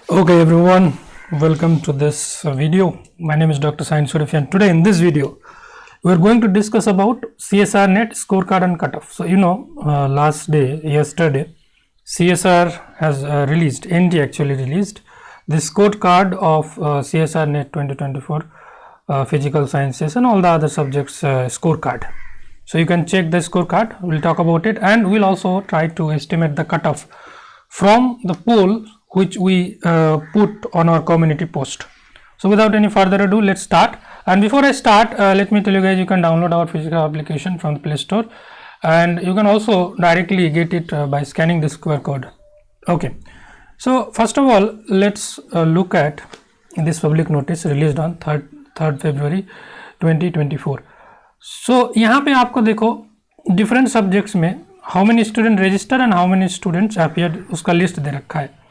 Okay everyone, welcome to this video. My name is Dr. Sain Surif and today in this video we are going to discuss about CSR net scorecard and cutoff. So yesterday CSR has NT actually released the scorecard of CSR net 2024 physical sciences and all the other subjects scorecard. So you can check the scorecard, we'll talk about it, and we'll also try to estimate the cutoff from the poll which we put on our community post. So without any further ado, let's start. And before I start, let me tell you guys, you can download our physical application from the Play Store, and you can also directly get it by scanning this QR code. Okay, so first of all, let's look at this public notice released on 3rd February 2024. So यहाँ पे आपको देखो different subjects में how many student register and how many students appeared उसका list दे रखा है.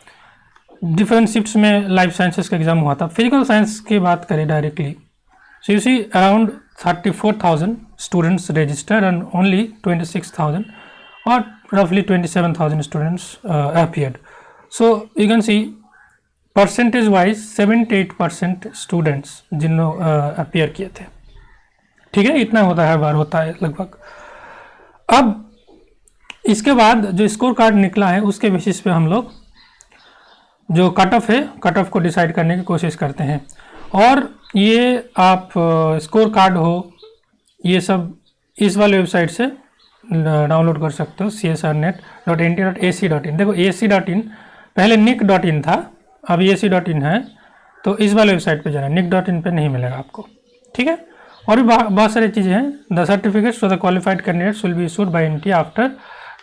Different shifts में life sciences का एग्जाम हुआ था. फिजिकल साइंस की बात करें directly, so you see around 34,000 students registered and only 26,000 और रफली 27,000 students appeared. So you can see percentage wise 78% students जिन्होंने अपीयर किए थे. ठीक है, इतना होता है, हर बार होता है लगभग. अब इसके बाद जो स्कोर कार्ड निकला है उसके बेसिस पे हम लोग जो कट ऑफ है, कट ऑफ को डिसाइड करने की कोशिश करते हैं. और ये आप स्कोर कार्ड हो, ये सब इस वाले वेबसाइट से डाउनलोड कर सकते हो, csrnet.nt.ac.in. देखो ac.in पहले nic.in था, अब ac.in है, तो इस वाले वेबसाइट पे जाना, nic.in पे नहीं मिलेगा आपको. ठीक है, और भी बहुत सारी चीज़ें हैं. The certificate for the qualified candidates will be issued by NT after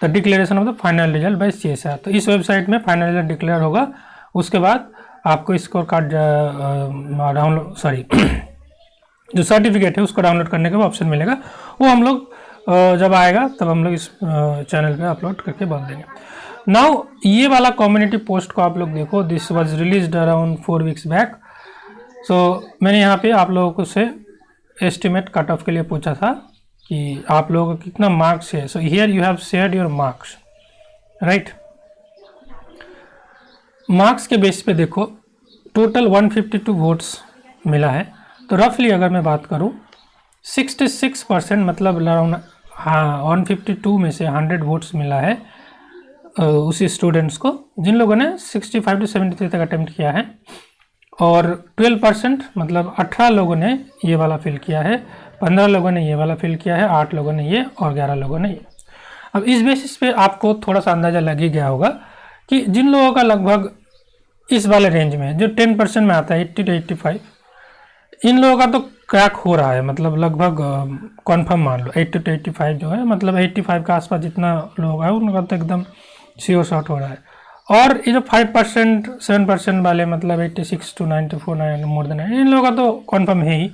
the declaration of the final result by CSR. तो इस वेबसाइट में फाइनल रिजल्ट डिक्लेयर होगा, उसके बाद आपको स्कोर कार्ड डाउनलोड जो सर्टिफिकेट है उसको डाउनलोड करने का ऑप्शन मिलेगा. वो हम लोग जब आएगा तब हम लोग इस चैनल पे अपलोड करके बोल देंगे. नाउ ये वाला कम्युनिटी पोस्ट को आप लोग देखो, this was released around 4 weeks back. So मैंने यहाँ पे आप लोगों को से एस्टिमेट कट ऑफ के लिए पूछा था कि आप लोगों का कितना मार्क्स है. So here you have shared your marks, right. Marks के बेस पे देखो टोटल 152 वोट्स मिला है. तो रफली अगर मैं बात करूं 66% मतलब अराउंड 152 में से 100 वोट्स मिला है उसी स्टूडेंट्स को जिन लोगों ने 65 to 73 तक अटेम्प्ट किया है. और 12% मतलब 18 लोगों ने ये वाला फिल किया है, 15 लोगों ने ये वाला फिल किया है, 8 लोगों ने ये और 11 लोगों ने ये. अब इस बेसिस पे आपको थोड़ा सा अंदाज़ा लग ही गया होगा कि जिन लोगों का लगभग इस वाले रेंज में जो 10% में आता है 80 to 85, इन लोगों का तो क्रैक हो रहा है, मतलब लगभग कॉन्फर्म मान लो 80 to 85 जो है, मतलब 85 के आसपास जितना लोग है उनका तो एकदम श्योर शॉट हो रहा है. और ये जो 5% 7% वाले मतलब 86 to 94 मोर देन, इन लोगों का तो कॉन्फर्म है ही,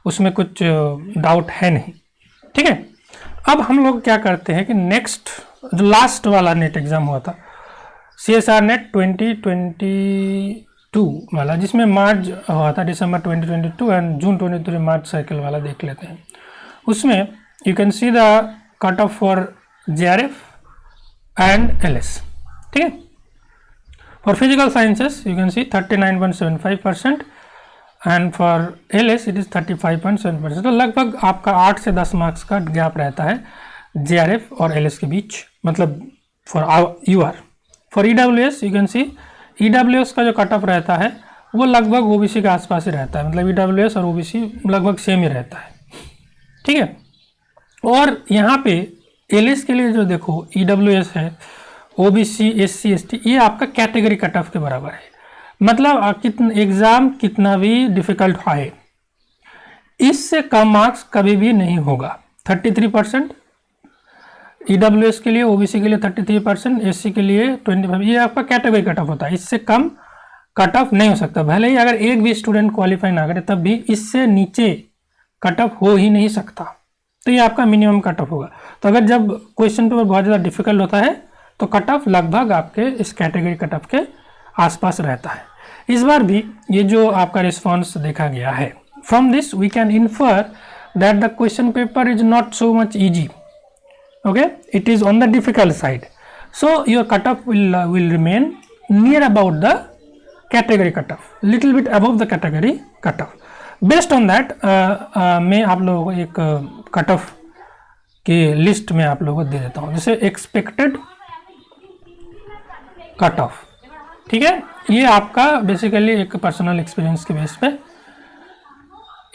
उसमें कुछ डाउट है नहीं. ठीक है, अब हम लोग क्या करते हैं कि नेक्स्ट जो लास्ट वाला नेट एग्ज़ाम हुआ था CSR नेट 2022 वाला, जिसमें मार्च हुआ था दिसंबर 2022 एंड जून 23 मार्च साइकिल वाला देख लेते हैं. उसमें you can see the cut off for JRF and LS. ठीक है, for physical sciences you can see 39.75% and for LS it is 35.7%. तो लगभग आपका 8 से 10 मार्क्स का गैप रहता है JRF और LS के बीच, मतलब for UR. For EWS you can see EWS का जो कट ऑफ रहता है वो लगभग OBC के आसपास ही रहता है, मतलब EWS और OBC लगभग सेम ही रहता है. ठीक है, और यहाँ पे LS के लिए जो देखो EWS है, OBC SC ST, ये आपका कैटेगरी कट ऑफ के बराबर है. मतलब कितना एग्ज़ाम कितना भी डिफ़िकल्ट आए, इससे कम मार्क्स कभी भी नहीं होगा. 33% EWS के लिए, OBC के लिए 33%, SC के लिए 25%, ये आपका कैटेगरी कट ऑफ होता है. इससे कम कट ऑफ नहीं हो सकता. भले ही अगर एक भी स्टूडेंट क्वालिफाई ना करे तब भी इससे नीचे कट ऑफ हो ही नहीं सकता. तो ये आपका मिनिमम कट ऑफ होगा. तो अगर जब क्वेश्चन पेपर बहुत ज़्यादा डिफिकल्ट होता है तो कट ऑफ लगभग आपके इस कैटेगरी कट ऑफ के आसपास रहता है. इस बार भी ये जो आपका रिस्पॉन्स देखा गया है, from this we can infer that the question paper is not so much easy. Okay, it is on the difficult side, so your cutoff will remain near about the category cut off, little bit above the category cut off. Based on that मैं आप लोगों को एक cut off की list में आप लोगों को दे देता हूँ, जैसे एक्सपेक्टेड कट ऑफ, ठीक है। ये आपका बेसिकली एक पर्सनल एक्सपीरियंस के बेस पे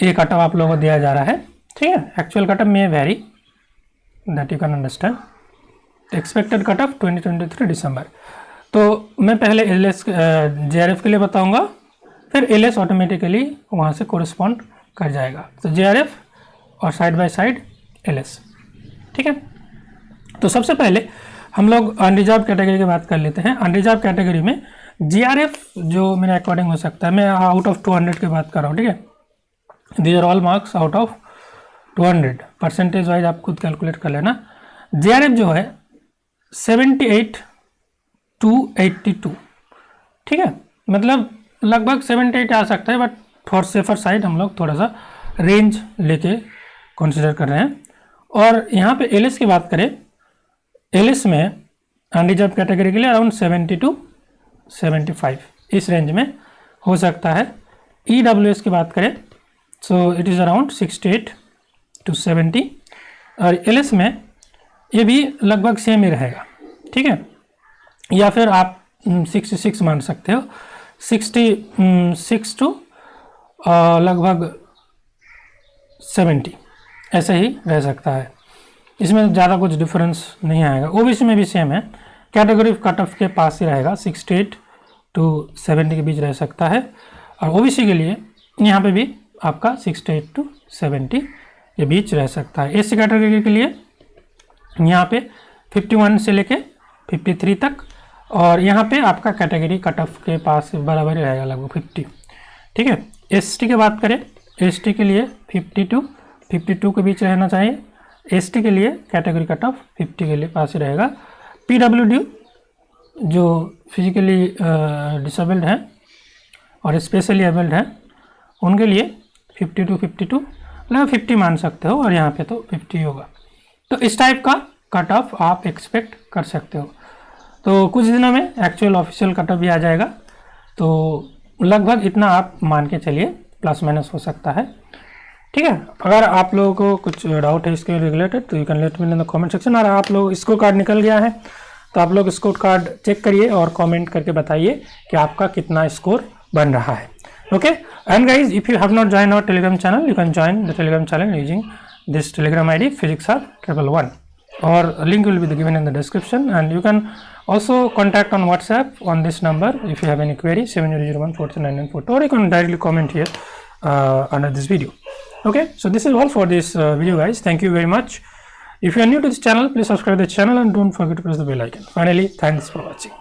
ये कट ऑफ आप लोगों को दिया जा रहा है, ठीक है। एक्चुअल कट ऑफ में very, that you can understand. Expected cut off 2023 दिसंबर। तो मैं पहले एलएस जेआरएफ के लिए बताऊंगा, फिर एलएस ऑटोमेटिकली वहाँ से कोरिस्पॉन्ड कर जाएगा। तो जेआरएफ और साइड बाय साइड एलएस, ठीक है। तो सबसे पहले हम लोग अनरिजर्व कैटेगरी की बात कर लेते हैं। अनरिजर्व कैटेगरी में जीआरएफ जो मेरे अकॉर्डिंग हो सकता है, मैं आउट ऑफ 200 की बात कर रहा हूँ, ठीक है। These are all marks out of 200, percentage wise आप खुद कैलकुलेट कर लेना। जीआरएफ जो है 78 to 82, ठीक है, मतलब लगभग 78 आ सकता है, बट फॉर सेफर साइड हम लोग थोड़ा सा रेंज लेके कंसिडर कर रहे हैं। और यहाँ पे एलएस की बात करें, एलएस में अनरिजर्व कैटेगरी के लिए अराउंड 70 to 75 इस रेंज में हो सकता है। ईडब्ल्यूएस की बात करें so it is around 68 to 70, और एलएस में ये भी लगभग सेम ही रहेगा, ठीक है। या फिर आप 66 मान सकते हो, 66 to लगभग 70 ऐसे ही रह सकता है। इसमें ज़्यादा कुछ डिफरेंस नहीं आएगा। ओबीसी में भी सेम है, कैटेगरी कट ऑफ के पास ही रहेगा, 68 to 70 के बीच रह सकता है। और ओबीसी के लिए यहाँ पे भी आपका 68 to 70 के बीच रह सकता है। एससी कैटेगरी के लिए यहाँ पे 51 से लेके 53 तक, और यहाँ पे आपका कैटेगरी कट ऑफ के पास बराबर ही रहेगा, लगभग 50, ठीक है। एसटी की बात करें, एसटी के लिए 50 to 52 के बीच रहना चाहिए। एसटी के लिए कैटेगरी कट ऑफ 50 के लिए पास ही रहेगा। पीडब्ल्यूडी जो फिजिकली डिसेबल्ड हैं और स्पेशली एबल्ड हैं, उनके लिए 50 to 52 लगभग 50 मान सकते हो, और यहाँ पे तो 50 होगा। तो इस टाइप का कट ऑफ आप एक्सपेक्ट कर सकते हो। तो कुछ दिनों में एक्चुअल ऑफिशियल कट ऑफ भी आ जाएगा, तो लगभग इतना आप मान के चलिए, प्लस माइनस हो सकता है, ठीक है। अगर आप लोगों को कुछ डाउट है इसके रिलेटेड तो you can let me in the comment section. और आप लोग स्कोर कार्ड निकल गया है तो आप लोग स्कोर कार्ड चेक करिए और कमेंट करके बताइए कि आपका कितना स्कोर बन रहा है, okay. And guys, if you have not join our Telegram channel, you can join the Telegram channel using this telegram id PhysicsHub111, or link will be given in the description, and you can also contact on WhatsApp on this number if you have any query, 7001439942, or you can directly comment here under this video, okay. So this is all for this video guys. Thank you very much. If you are new to this channel, please subscribe to the channel and don't forget to press the bell icon. Finally, thanks for watching.